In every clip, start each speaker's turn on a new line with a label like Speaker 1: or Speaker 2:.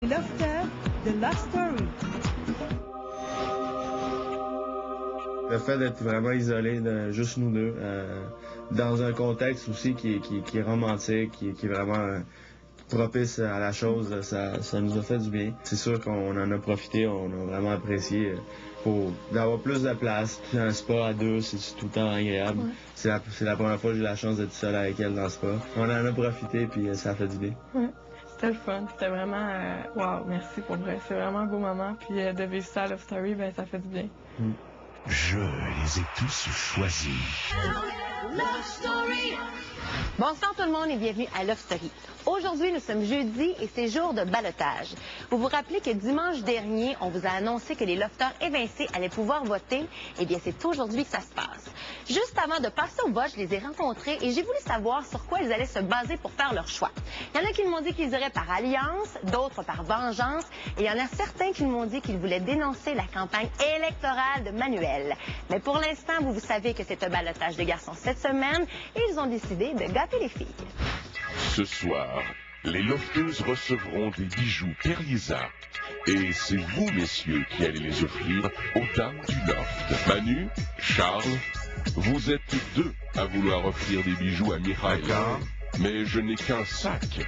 Speaker 1: Lofter de Love Story.
Speaker 2: Le fait d'être vraiment isolé, de juste nous deux, dans un contexte aussi qui est romantique, qui est vraiment propice à la chose, ça nous a fait du bien. C'est sûr qu'on en a profité, on a vraiment apprécié d'avoir plus de place. Un spa à deux, c'est tout le temps agréable. Ouais. C'est la première fois que j'ai la chance d'être seul avec elle dans le spa. On en a profité, puis ça a fait du bien.
Speaker 3: Ouais. C'était le fun. C'était vraiment... wow, merci pour vrai. C'est vraiment un beau moment. Puis de vivre ça à Love Story, ben, ça fait du bien.
Speaker 4: Je les ai tous choisis.
Speaker 5: Love Story. Bonsoir tout le monde et bienvenue à Love Story. Aujourd'hui, nous sommes jeudi et c'est jour de ballottage. Vous vous rappelez que dimanche dernier, on vous a annoncé que les lofters évincés allaient pouvoir voter. Eh bien, c'est aujourd'hui que ça se passe. Juste avant de passer au vote, je les ai rencontrés et j'ai voulu savoir sur quoi ils allaient se baser pour faire leur choix. Il y en a qui m'ont dit qu'ils iraient par alliance, d'autres par vengeance, et il y en a certains qui m'ont dit qu'ils voulaient dénoncer la campagne électorale de Manuel. Mais pour l'instant, vous savez que c'est un ballottage de garçons cette semaine et ils ont décidé de gâter les filles.
Speaker 4: Ce soir, les lofteuses recevront des bijoux Teresa. Et c'est vous, messieurs, qui allez les offrir aux dames du loft. Manu, Charles, vous êtes deux à vouloir offrir des bijoux à Mireille. Mais je n'ai qu'un sac.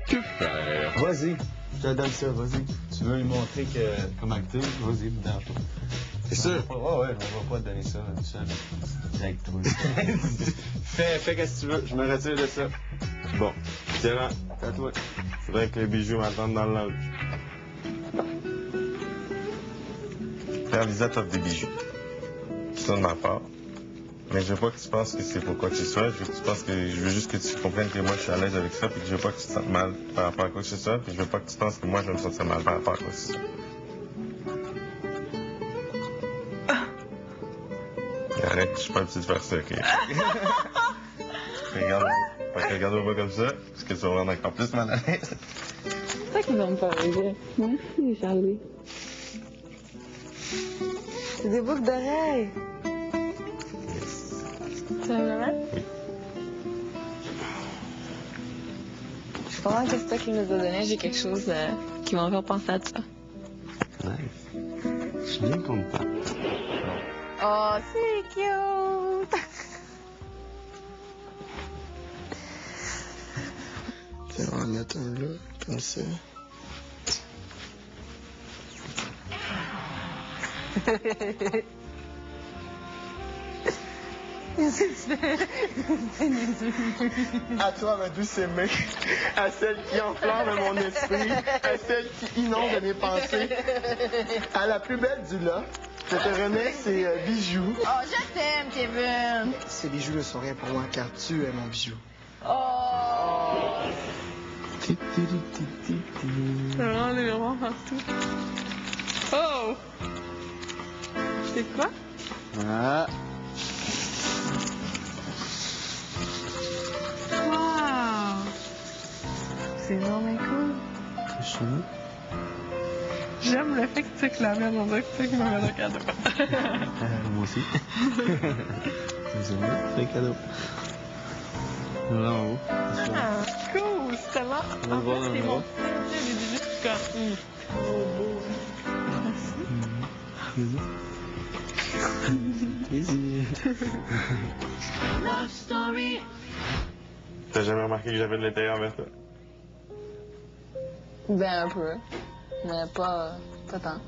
Speaker 4: Que faire?
Speaker 2: Vas-y, je te donne ça, vas-y. Tu veux lui montrer que...
Speaker 6: Comme acteur, vas-y, dans-toi.
Speaker 2: C'est sûr?
Speaker 6: Ouais, on va pas te donner ça tout seul. Avec toi.
Speaker 2: Fais qu'est-ce que tu veux, je me retire de ça.
Speaker 6: Bon, tiens là, à toi. Faudrait que les bijoux m'attendent dans le lounge. Frère Lisa t'offre des bijoux. Qui sont de ma part. Mais je veux pas que tu penses que c'est pour quoi que ce soit. Je veux juste que tu comprennes que moi je suis à l'aise avec ça, puis que je veux pas que tu te sentes mal par rapport à quoi que ce soit, puis je veux pas que tu penses que moi je vais me sentir mal par rapport à quoi que ce soit. Arrête, je suis pas habitué de faire ça, ok? Regarde-moi pas comme ça, parce que tu vas me rendre encore plus mal à l'aise.
Speaker 3: C'est ça qu'ils vont me parler. Merci, Charlie. C'est des boucles d'oreilles.
Speaker 6: Yes.
Speaker 3: Tu veux vraiment?
Speaker 6: Oui.
Speaker 3: Je suis contente que c'est toi qui nous a donné. J'ai quelque chose qui va me faire penser à ça.
Speaker 6: Nice. Je suis bien content.
Speaker 3: Oh, c'est cute!
Speaker 6: Tiens, on va mettre un là, comme ça.
Speaker 2: À toi, ma douce aimée, à celle qui enflamme mon esprit, à celle qui inonde mes pensées, à la plus belle du lot, je te remets ces bijoux.
Speaker 5: Oh, je t'aime, Kevin!
Speaker 7: Ces bijoux ne sont rien pour moi, car tu es mon bijou.
Speaker 5: Oh!
Speaker 3: C'est vraiment des miroirs partout. Oh! C'est quoi?
Speaker 2: Ah.
Speaker 3: Wow! C'est vraiment cool.
Speaker 6: C'est chou.
Speaker 3: J'aime le fait que tu réclames, on dirait que c'est toi qui m'amène un cadeau.
Speaker 6: Moi aussi. Désolé, c'est un cadeau. Là en haut.
Speaker 3: Ah, cool! C'est tellement...
Speaker 6: On va le voir dans le
Speaker 3: c'est
Speaker 6: noir.
Speaker 3: mon style, les bijoux, c'est comme... Oh, beau. Merci.
Speaker 6: Plaisir.
Speaker 5: Love Story.
Speaker 6: T'as jamais remarqué que j'avais de l'intérieur envers toi?
Speaker 3: Ben, un peu. Mais pas tant.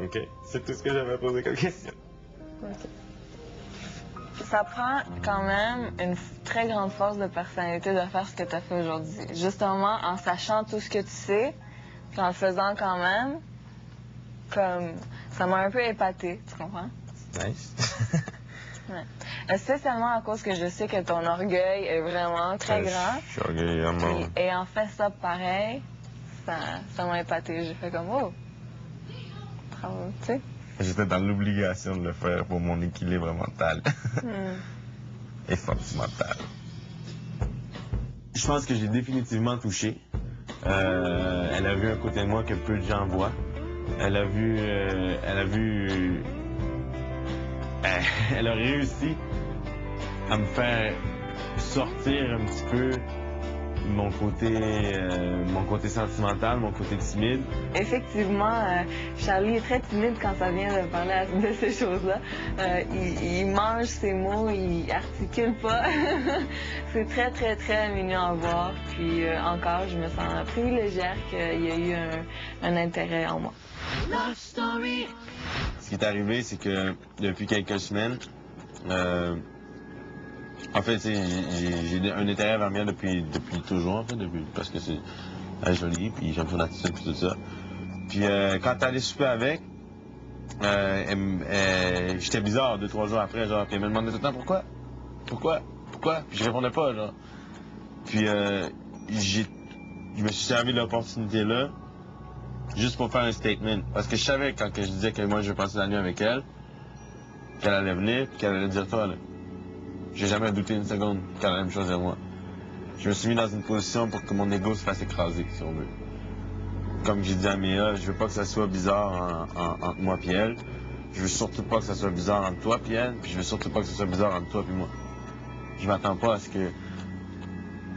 Speaker 6: Ok, c'est tout ce que j'avais à poser comme question.
Speaker 3: Ok. Ça prend quand même une très grande force de personnalité de faire ce que tu as fait aujourd'hui. Justement, en sachant tout ce que tu sais, puis en le faisant quand même, comme ça m'a un peu épatée, tu comprends?
Speaker 6: Nice.
Speaker 3: Ouais. Spécialement à cause que je sais que ton orgueil est vraiment très grand.
Speaker 6: Je suis orgueilleux à mort.
Speaker 3: Et en fait ça pareil, ça m'a épatée. J'ai fait comme oh, bravo, tu sais.
Speaker 6: J'étais dans l'obligation de le faire pour mon équilibre mental et sentimental. Je pense que j'ai définitivement touché. Elle a vu un côté de moi que peu de gens voient. Elle a réussi à me faire sortir un petit peu mon côté sentimental, mon côté timide.
Speaker 3: Effectivement, Charlie est très timide quand ça vient de parler de ces choses-là. Il mange ses mots, il articule pas. C'est très, très, très mignon à voir. Puis encore, je me sens privilégiée qu'il y ait eu un intérêt en moi.
Speaker 6: Ce qui est arrivé, c'est que depuis quelques semaines, en fait, j'ai un intérêt vers Mia depuis toujours, en fait, parce que elle est jolie, puis j'aime son attitude, puis tout ça. Puis quand t'es allé souper avec, j'étais bizarre 2-3 jours après, genre, puis elle me demandait tout le temps pourquoi, puis je répondais pas, genre. Puis je me suis servi de l'opportunité là, juste pour faire un statement, parce que je savais quand je disais que moi je vais passer la nuit avec elle, qu'elle allait venir, puis qu'elle allait dire toi là. J'ai jamais douté une seconde qu'elle allait me choisir moi. Je me suis mis dans une position pour que mon ego se fasse écraser, si on veut. Comme j'ai dit à Mia, je veux pas que ça soit bizarre entre moi et elle. Je veux surtout pas que ça soit bizarre entre toi et elle, puis je veux surtout pas que ça soit bizarre entre toi et moi. Je m'attends pas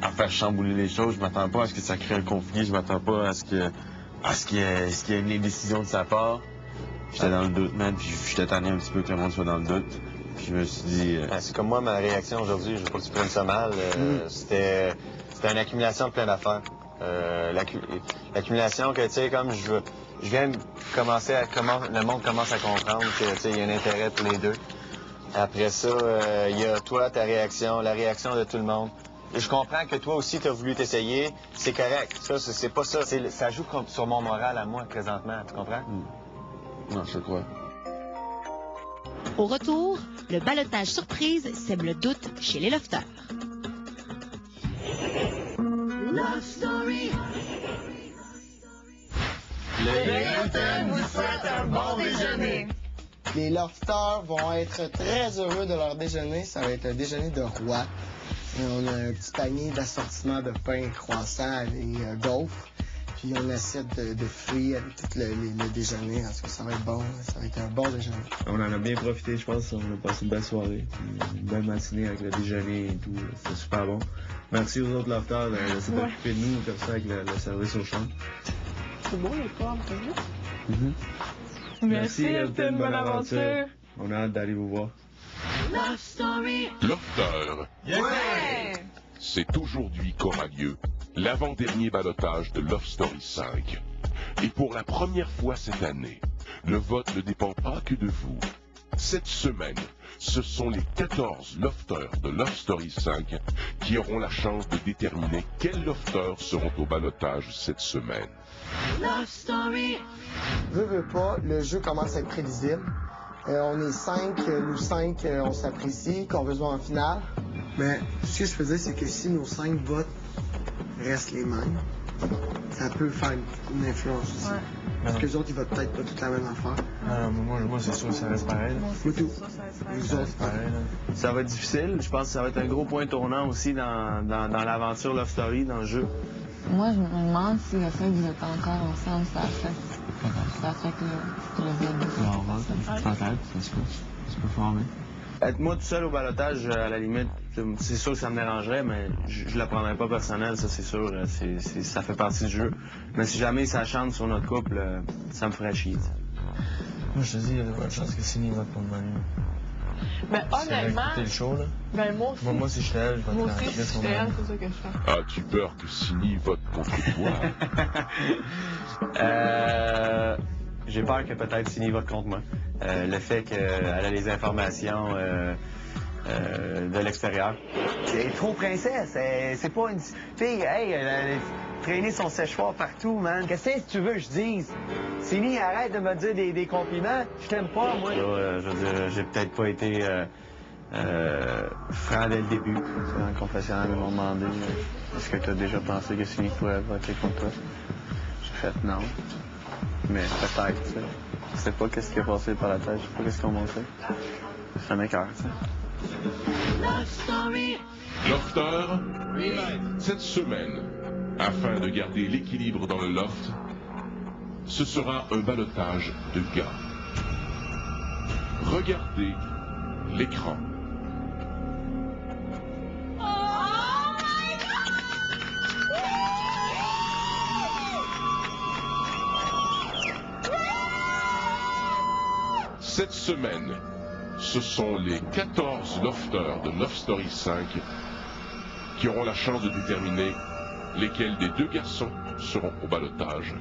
Speaker 6: à faire chambouler les choses, je m'attends pas à ce que ça crée un conflit, je m'attends pas à ce qu'il y ait une indécision de sa part. J'étais dans le doute, man, puis j'étais tanné un petit peu que le monde soit dans le doute. Puis je me suis dit...
Speaker 8: C'est comme moi, ma réaction aujourd'hui, je veux pas que tu prennes ça mal. C'était une accumulation de plein d'affaires. L'accumulation que, tu sais, comme je viens de commencer le monde commence à comprendre que, tu sais, il y a un intérêt pour les deux. Après ça, il y a toi, ta réaction, la réaction de tout le monde. Je comprends que toi aussi, tu as voulu t'essayer. C'est correct. Ça, c'est pas ça. Ça joue sur mon moral à moi, présentement. Tu comprends?
Speaker 6: Non, je crois.
Speaker 5: Au retour, le ballottage surprise sème le doute chez les lofters.
Speaker 9: Love Story.
Speaker 3: Vous souhaite un bon déjeuner.
Speaker 7: Les lofters vont être très heureux de leur déjeuner. Ça va être un déjeuner de roi. On a un petit panier d'assortiment de pain croissant et gaufres. Puis on assiette de fruits avec tout le déjeuner. En tout cas, ça va être bon. Ça va être un bon déjeuner.
Speaker 2: On en a bien profité, je pense. On a passé une belle soirée. Une belle matinée avec le déjeuner et tout. C'était super bon. Merci aux autres lofters de s'occuper de nous comme ça avec le service aux chambres.
Speaker 3: C'est beau les formes, t'as vu?
Speaker 2: Merci, Elton. Bonne aventure. On a hâte d'aller vous voir.
Speaker 9: Love Story.
Speaker 4: Lofter,
Speaker 3: Ouais!
Speaker 4: c'est aujourd'hui qu'aura lieu l'avant-dernier ballottage de Love Story 5. Et pour la première fois cette année, le vote ne dépend pas que de vous. Cette semaine, ce sont les 14 lofters de Love Story 5 qui auront la chance de déterminer quels lofters seront au ballottage cette semaine.
Speaker 9: Love Story.
Speaker 7: Veux pas, le jeu commence à être prévisible. On est 5, nous 5, on s'apprécie, qu'on veut jouer en finale. Mais ce que je peux dire, c'est que si nos 5 votes restent les mêmes, ça peut faire une influence aussi.
Speaker 3: Ouais.
Speaker 7: Parce que les autres, ils votent peut-être pas toute la même affaire.
Speaker 2: Moi c'est sûr que ça reste pareil.
Speaker 7: Moi, tout. Vous autres,
Speaker 2: Pareil, là. Ça va être difficile. Je pense que ça va être un gros point tournant aussi dans l'aventure Love Story, dans le jeu.
Speaker 3: Moi, je me demande si le fait que vous êtes encore ensemble, ça affecte le vote.
Speaker 2: Ça peut former. Être moi tout seul au ballottage, à la limite, c'est sûr que ça me dérangerait, mais je la prendrais pas personnel, ça c'est sûr. Ça fait partie du jeu. Mais si jamais ça chante sur notre couple, ça me ferait chier.
Speaker 10: Moi, je te dis, il y a de bonnes chances que Cindy vote pour Manu.
Speaker 3: Mais honnêtement,
Speaker 10: Écoutez le show, là.
Speaker 3: ben moi aussi.
Speaker 10: Moi, si je suis elle, je
Speaker 3: Moi
Speaker 10: voterais
Speaker 3: aussi,
Speaker 10: son
Speaker 3: c'est elle,
Speaker 10: Manu.
Speaker 3: c'est ça que je fais.
Speaker 4: As-tu peur que Cindy vote contre toi?
Speaker 8: J'ai peur que peut-être Cindy vote contre moi. Le fait qu'elle a les informations de l'extérieur. C'est trop princesse. C'est pas une fille. Hey, elle a traîné son séchoir partout, man. Qu'est-ce que tu veux que je dise? Cindy, arrête de me dire des compliments. Je t'aime pas, moi. Je veux dire, j'ai peut-être pas été franc dès le début. Dans le confessionnal, ils m'ont demandé est-ce que tu as déjà pensé que Cindy pourrait voter contre toi? J'ai fait non. Mais peut-être, tu sais. Je sais pas qu'est-ce qui est passé par la tête, je sais pas qu'est-ce qu'on m'a fait. Ça m'écoeure, tu sais.
Speaker 9: Love Story.
Speaker 4: Lofter, cette semaine, afin de garder l'équilibre dans le loft, ce sera un ballottage de gars. Regardez l'écran. Cette semaine, ce sont les 14 lofters de Love Story 5 qui auront la chance de déterminer lesquels des deux garçons seront au ballottage.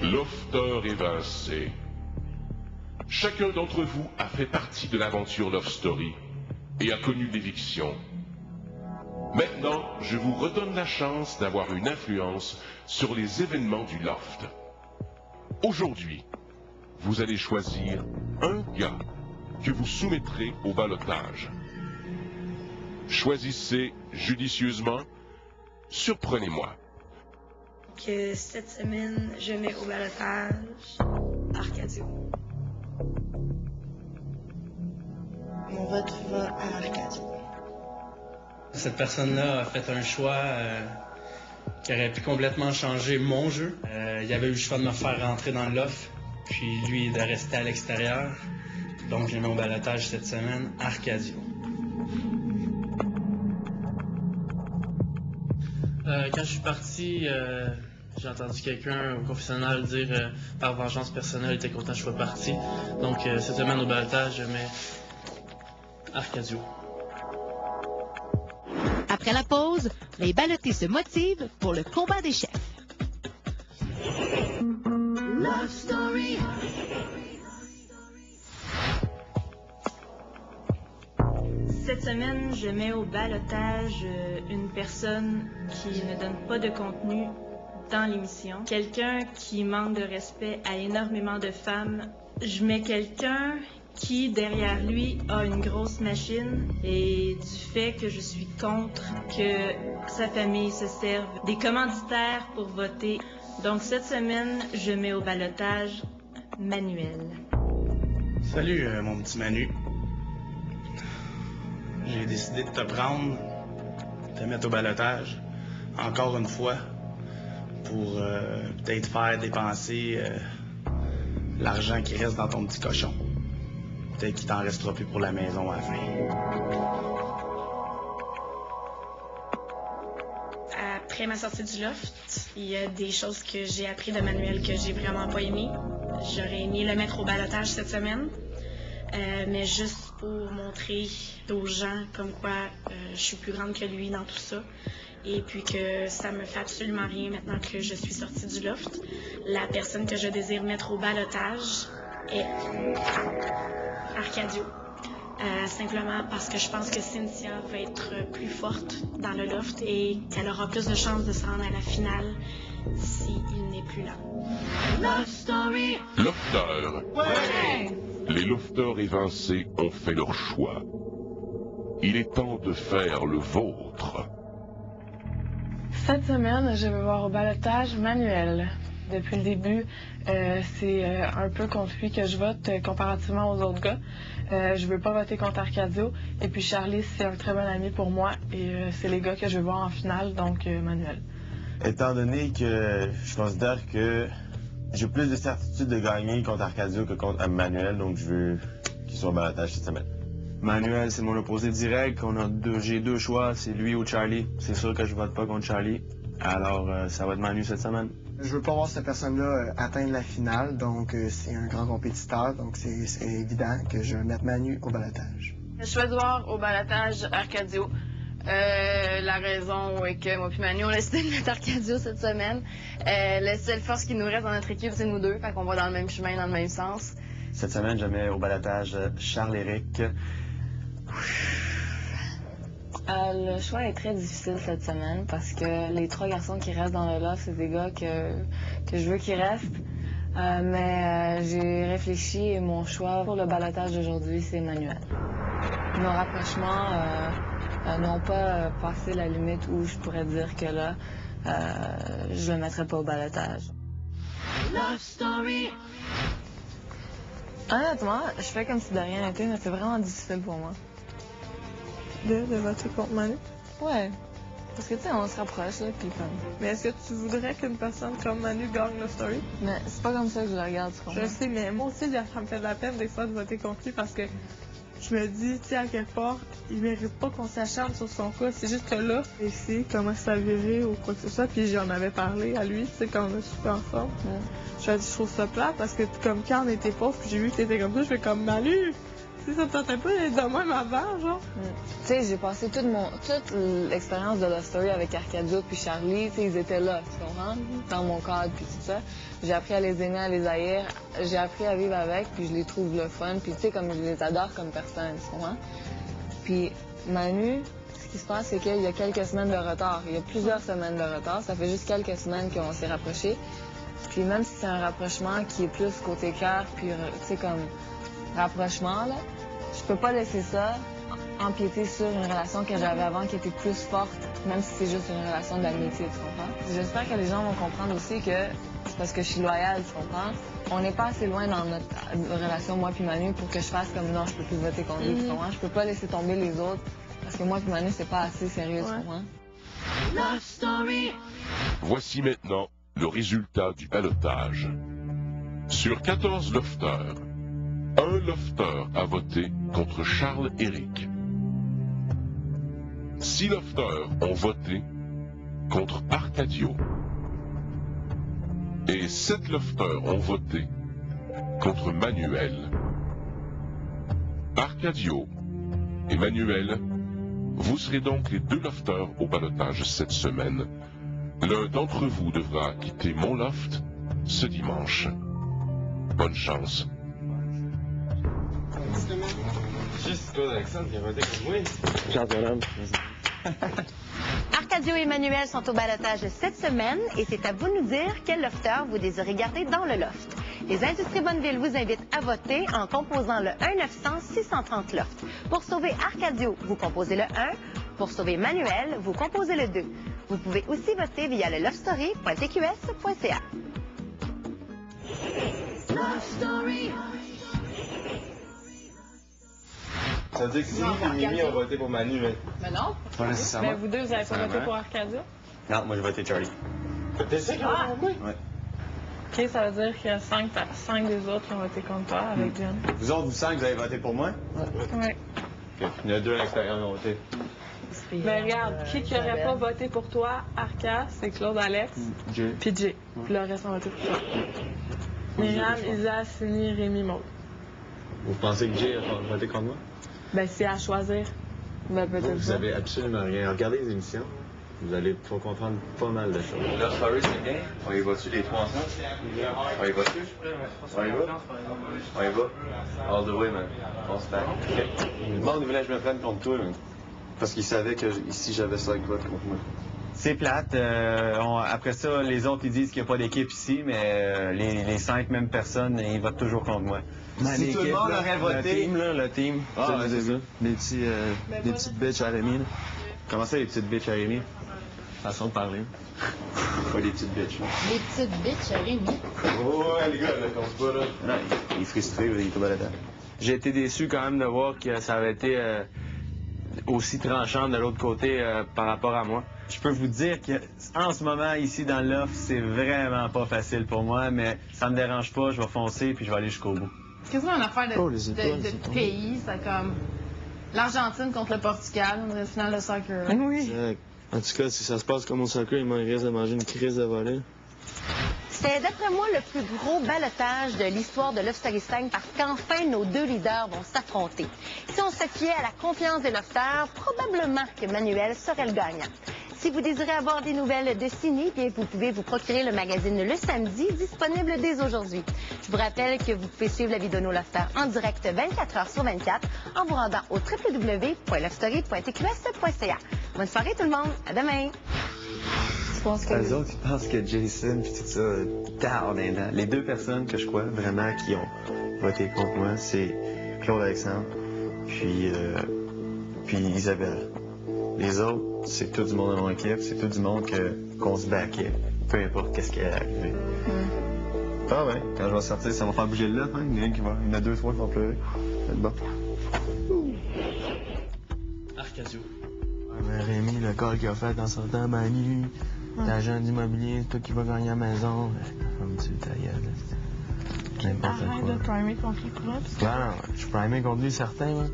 Speaker 4: Lofter évincé. Chacun d'entre vous a fait partie de l'aventure Love Story et a connu l'éviction. Maintenant, je vous redonne la chance d'avoir une influence sur les événements du loft. Aujourd'hui, vous allez choisir un gars que vous soumettrez au ballottage. Choisissez judicieusement. Surprenez-moi.
Speaker 11: Que cette semaine, je mets au ballottage Arcadio.
Speaker 7: Mon vote va à Arcadio.
Speaker 12: Cette personne-là a fait un choix qui aurait pu complètement changer mon jeu. Il avait eu le choix de me faire rentrer dans le loft, puis lui de rester à l'extérieur. Donc j'ai mis au ballottage cette semaine Arcadio. Quand je suis parti, j'ai entendu quelqu'un au confessionnal dire par vengeance personnelle, il était content que je sois parti. Donc cette semaine au ballottage, je mets Arcadio.
Speaker 5: Après la pause, les ballottés se motivent pour le combat des chefs.
Speaker 9: Love Story.
Speaker 11: Cette semaine, je mets au ballottage une personne qui ne donne pas de contenu dans l'émission. Quelqu'un qui manque de respect à énormément de femmes. Je mets quelqu'un qui, derrière lui, a une grosse machine et du fait que je suis contre que sa famille se serve des commanditaires pour voter. Donc cette semaine, je mets au ballottage Manuel.
Speaker 12: Salut mon petit Manu. J'ai décidé de te prendre, de te mettre au ballottage, encore une fois, pour peut-être faire dépenser l'argent qui reste dans ton petit cochon. Peut-être qu'il t'en restera plus pour la maison à la fin.
Speaker 11: Après ma sortie du loft, il y a des choses que j'ai appris de Manuel que j'ai vraiment pas aimé. J'aurais aimé le mettre au ballottage cette semaine, mais juste pour montrer aux gens comme quoi je suis plus grande que lui dans tout ça. Et puis que ça me fait absolument rien maintenant que je suis sortie du loft. La personne que je désire mettre au ballottage est Arcadio. Simplement parce que je pense que Cynthia va être plus forte dans le loft et qu'elle aura plus de chances de se rendre à la finale s'il n'est plus là.
Speaker 9: Love Story.
Speaker 4: Lofter.
Speaker 9: Ouais.
Speaker 4: Les lofters évincés ont fait leur choix. Il est temps de faire le vôtre.
Speaker 3: Cette semaine, je vais voir au ballottage Manuel. Depuis le début, c'est un peu contre lui que je vote comparativement aux autres gars. Je veux pas voter contre Arcadio. Et puis Charlie, c'est un très bon ami pour moi. Et c'est les gars que je veux voir en finale, donc Manuel.
Speaker 6: Étant donné que je considère que j'ai plus de certitude de gagner contre Arcadio que contre Manuel, donc je veux qu'il soit au ballottage cette semaine.
Speaker 2: Manuel, c'est mon opposé direct. J'ai deux choix, c'est lui ou Charlie. C'est sûr que je vote pas contre Charlie. Alors, ça va être Manu cette semaine.
Speaker 7: Je veux pas voir cette personne-là atteindre la finale, donc c'est un grand compétiteur, donc c'est évident que je vais mettre Manu au ballottage.
Speaker 3: Je vais voir au ballottage Arcadio. La raison est que moi et Manu, on a décidé de mettre Arcadio cette semaine. La seule force qui nous reste dans notre équipe, c'est nous deux, fait qu'on va dans le même chemin, dans le même sens.
Speaker 8: Cette semaine, je mets au ballottage Charles-Éric.
Speaker 3: Le choix est très difficile cette semaine parce que les trois garçons qui restent dans le loft, c'est des gars que je veux qu'ils restent. Mais j'ai réfléchi et mon choix pour le ballottage d'aujourd'hui, c'est Manuel. Nos rapprochements n'ont pas passé la limite où je pourrais dire que là, je le mettrais pas au ballottage.
Speaker 9: Love Story.
Speaker 3: Honnêtement, je fais comme si de rien n'était, mais c'est vraiment difficile pour moi.
Speaker 1: De voter contre Manu?
Speaker 3: Ouais. Parce que, tu sais, on se rapproche, là, pis comme...
Speaker 1: Mais est-ce que tu voudrais qu'une personne comme Manu gagne Love Story?
Speaker 3: Mais c'est pas comme ça que je le regarde, tu comprends?
Speaker 1: Je sais, mais moi aussi, ça me fait de la peine des fois de voter contre lui parce que je me dis, tu sais, à quelque part, il mérite pas qu'on s'acharne sur son cas. C'est juste que là, ici, comment ça virait ou quoi que ce soit. Puis j'en avais parlé à lui, tu sais, quand on a soupé ensemble. Je trouve ça plate parce que comme quand on était pauvres, puis j'ai vu que t'étais comme ça, je fais comme Manu. Tu sais, ça me tentait pas d'être de même avant, genre.
Speaker 3: Tu sais, j'ai passé toute l'expérience de Love Story avec Arcadio puis Charlie. Tu sais, ils étaient là, tu comprends? Dans mon cadre puis tout ça. J'ai appris à les aimer, à les haïr. J'ai appris à vivre avec, puis je les trouve le fun. Puis tu sais, comme je les adore comme personne, tu comprends? Puis Manu, ce qui se passe, c'est qu'il y a quelques semaines de retard. Il y a plusieurs semaines de retard. Ça fait juste quelques semaines qu'on s'est rapprochés. Puis même si c'est un rapprochement qui est plus côté cœur, puis tu sais, comme rapprochement, là, je peux pas laisser ça empiéter sur une relation que j'avais avant qui était plus forte, même si c'est juste une relation d'amitié, tu comprends? J'espère que les gens vont comprendre aussi que c'est parce que je suis loyale, tu comprends? On n'est pas assez loin dans notre relation, moi puis Manu, pour que je fasse comme non, je peux plus voter contre lui, tu comprends? Je peux pas laisser tomber les autres, parce que moi puis Manu, c'est pas assez sérieux, tu comprends?
Speaker 9: Love Story.
Speaker 4: Voici maintenant le résultat du ballottage. Sur 14 lofters, un lofter a voté contre Charles-Éric. 6 lofters ont voté contre Arcadio. Et 7 lofters ont voté contre Manuel. Arcadio et Manuel, vous serez donc les 2 lofters au ballottage cette semaine. L'un d'entre vous devra quitter mon loft ce dimanche. Bonne chance.
Speaker 6: Juste toi, Alexandre, qui a voté comme moi.
Speaker 8: Chante mon homme.
Speaker 5: Arcadio et Manuel sont au ballottage cette semaine et c'est à vous de nous dire quel lofter vous désirez garder dans le loft. Les Industries Bonneville vous invitent à voter en composant le 1-900-630 loft. Pour sauver Arcadio, vous composez le 1. Pour sauver Manuel, vous composez le 2. Vous pouvez aussi voter via le lovestory.tqs.ca.
Speaker 9: Love Story.
Speaker 6: Ça veut dire que Sylvie et Mimi ont voté pour Manu, mais...
Speaker 1: Mais non.
Speaker 8: Pas nécessairement.
Speaker 1: Mais vous deux, vous avez pas voté pour Arcadia?
Speaker 8: Non, moi j'ai voté Charlie.
Speaker 6: T'es sûr qu'ils ont voté pour moi?
Speaker 8: Ouais.
Speaker 1: OK, ça veut dire qu'il y a 5 des autres qui ont voté contre toi avec Jen.
Speaker 8: Vous autres, vous 5, vous avez voté pour moi?
Speaker 1: Ouais.
Speaker 6: Okay. Il y en a 2 à l'extérieur qui ont voté.
Speaker 1: Mais regarde, qui aurait pas voté pour toi, Arca, c'est Claude Alex, puis Jay. Puis le reste ont voté pour toi. Myriam, Isa, Sini, Rémi, Maud.
Speaker 6: Vous pensez que Jay a voté contre moi?
Speaker 1: Ben, c'est à choisir. Ben, peut-être
Speaker 6: Vous
Speaker 1: pas.
Speaker 6: avez absolument rien. Regardez les émissions. Vous allez pouvoir comprendre pas mal de choses.
Speaker 13: Love Story, c'est bien. On y va-tu les 3 ensemble? On y va-tu? On y va? On y va? All the way, man. On se tape.
Speaker 6: Le monde voulait que je me prenne contre toi, là. Parce qu'ils savaient que ici, j'avais 5 votes contre moi.
Speaker 8: C'est plate. Après ça, les autres, ils disent qu'il n'y a pas d'équipe ici, mais les 5 mêmes personnes, ils votent toujours contre moi. Si tout le monde aurait voté...
Speaker 10: Le team.
Speaker 8: Ah,
Speaker 10: c'est ça. Des petites bitches à Rémi, là.
Speaker 8: Comment ça, les petites bitches à Rémi?
Speaker 10: Façon de parler.
Speaker 6: Pas les petites bitches, là.
Speaker 14: Les petites bitches à Rémi.
Speaker 6: Oh, ouais, les gars, là, compte pas, là.
Speaker 8: Non, il est frustré, il est au balotage.
Speaker 10: J'ai été déçu quand même de voir que ça avait été aussi tranchant de l'autre côté par rapport à moi.
Speaker 8: Je peux vous dire qu'en ce moment, ici dans l'offre, c'est vraiment pas facile pour moi, mais ça me dérange pas, je vais foncer puis je vais aller jusqu'au bout.
Speaker 14: C'est quasiment une affaire de pays, c'est comme l'Argentine contre le Portugal, une finale de soccer.
Speaker 1: Oui.
Speaker 10: En tout cas, si ça se passe comme au soccer, il risque de manger une crise de volée.
Speaker 5: C'est d'après moi le plus gros ballottage de l'histoire de Love Story 5 parce qu'enfin nos 2 leaders vont s'affronter. Si on se fiait à la confiance des lofters, probablement que Manuel serait le gagnant. Si vous désirez avoir des nouvelles de Ciné, bien vous pouvez vous procurer le magazine Le Samedi, disponible dès aujourd'hui. Je vous rappelle que vous pouvez suivre la vie de nos lofters en direct 24 heures sur 24 en vous rendant au www.lovestory.tqs.ca. Bonne soirée tout le monde, à demain!
Speaker 8: Les autres, ils pensent que Jason puis tout ça, down and down. Les 2 personnes que je crois vraiment qui ont voté contre moi, c'est Claude Alexandre puis Isabelle. Les autres, c'est tout du monde de mon équipe, c'est tout du monde qu'on se backait, peu importe qu'est-ce qui est arrivé. Ah ouais, quand je vais sortir, ça va faire bouger le lot, hein? Il y en a 2, 3 qui vont pleurer. Ça va être bon.
Speaker 10: Arcadio. Mais Rémi, le call qu'il a fait en sortant Manu, l'agent d'immobilier, toi qui vas gagner la maison, comme tu ta gueule. N'importe quoi.
Speaker 1: Arrête de primer contre les clubs.
Speaker 10: Non, je primais contre lui certain, moi.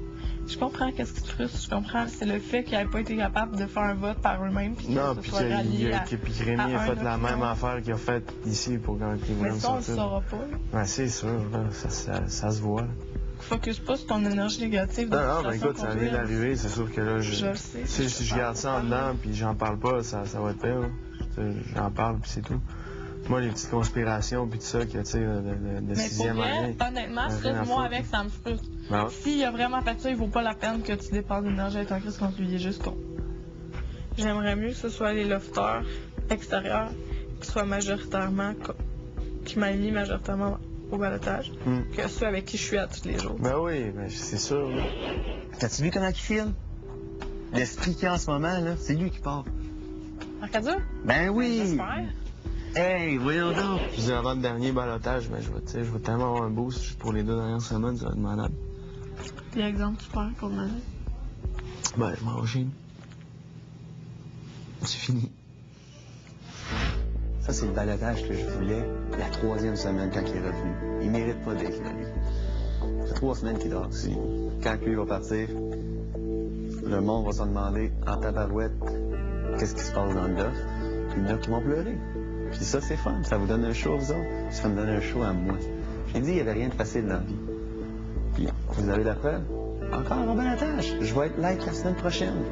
Speaker 1: Je comprends qu'est-ce qui te frustre, je comprends. C'est le fait qu'ils n'aient pas été capables de faire un vote par eux-mêmes.
Speaker 10: Non, puis que Rémi a fait la même affaire qu'il a fait ici pour quand il voulait
Speaker 1: me sortir. Mais ça, on le saura pas.
Speaker 10: Ouais, c'est sûr, là, ça se voit.
Speaker 1: Focus pas sur ton énergie négative.
Speaker 10: Non, mais écoute, ça vient d'arriver, c'est sûr que là,
Speaker 1: je le sais.
Speaker 10: Si je garde ça en dedans puis j'en parle pas, ça va être pire. J'en parle puis c'est tout. Moi, les petites conspirations puis tout ça, tu sais, de sixième année.
Speaker 1: Honnêtement, moi avec, ça me frustre.
Speaker 10: Ben ouais.
Speaker 1: S'il a vraiment fait ça, il vaut pas la peine que tu dépenses d'énergie avec un Christ contre lui, il est juste con. J'aimerais mieux que ce soit les lofters extérieurs qui soient majoritairement, qui m'aient mis majoritairement au balotage, que ceux avec qui je suis à tous les jours.
Speaker 10: Ben oui, ben c'est sûr.
Speaker 8: T'as-tu vu comment il file? L'esprit qu'il a en ce moment, là, c'est lui qui part.
Speaker 1: Arcadio?
Speaker 8: Ben oui!
Speaker 1: J'espère.
Speaker 8: Hey, voyons donc!
Speaker 10: Je dis avant le dernier balotage, ben je vais tellement avoir un boost juste pour les 2 dernières semaines, ça va être malade.
Speaker 1: Puis exemple, tu perds pour l'année?
Speaker 10: Ben, je m'en chine. C'est fini.
Speaker 8: Ça, c'est le balotage que je voulais la 3e semaine quand il est revenu. Il mérite pas d'être là, lui. Ça fait 3 semaines qu'il dort ici. Quand lui va partir, le monde va se demander en tabarouette qu'est-ce qui se passe dans le loft. Il y en a qui vont pleurer. Puis ça, c'est fun. Ça vous donne un show, vous autres. Ça me donne un show à moi. J'ai dit, il n'y avait rien de facile dans la vie. Puis, vous avez la preuve? Encore un balotage. Je vais être like la semaine prochaine.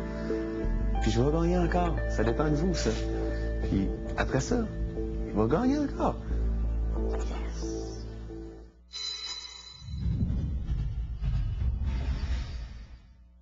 Speaker 8: Puis je vais gagner encore. Ça dépend de vous, ça. Puis après ça, il va gagner encore. Yes!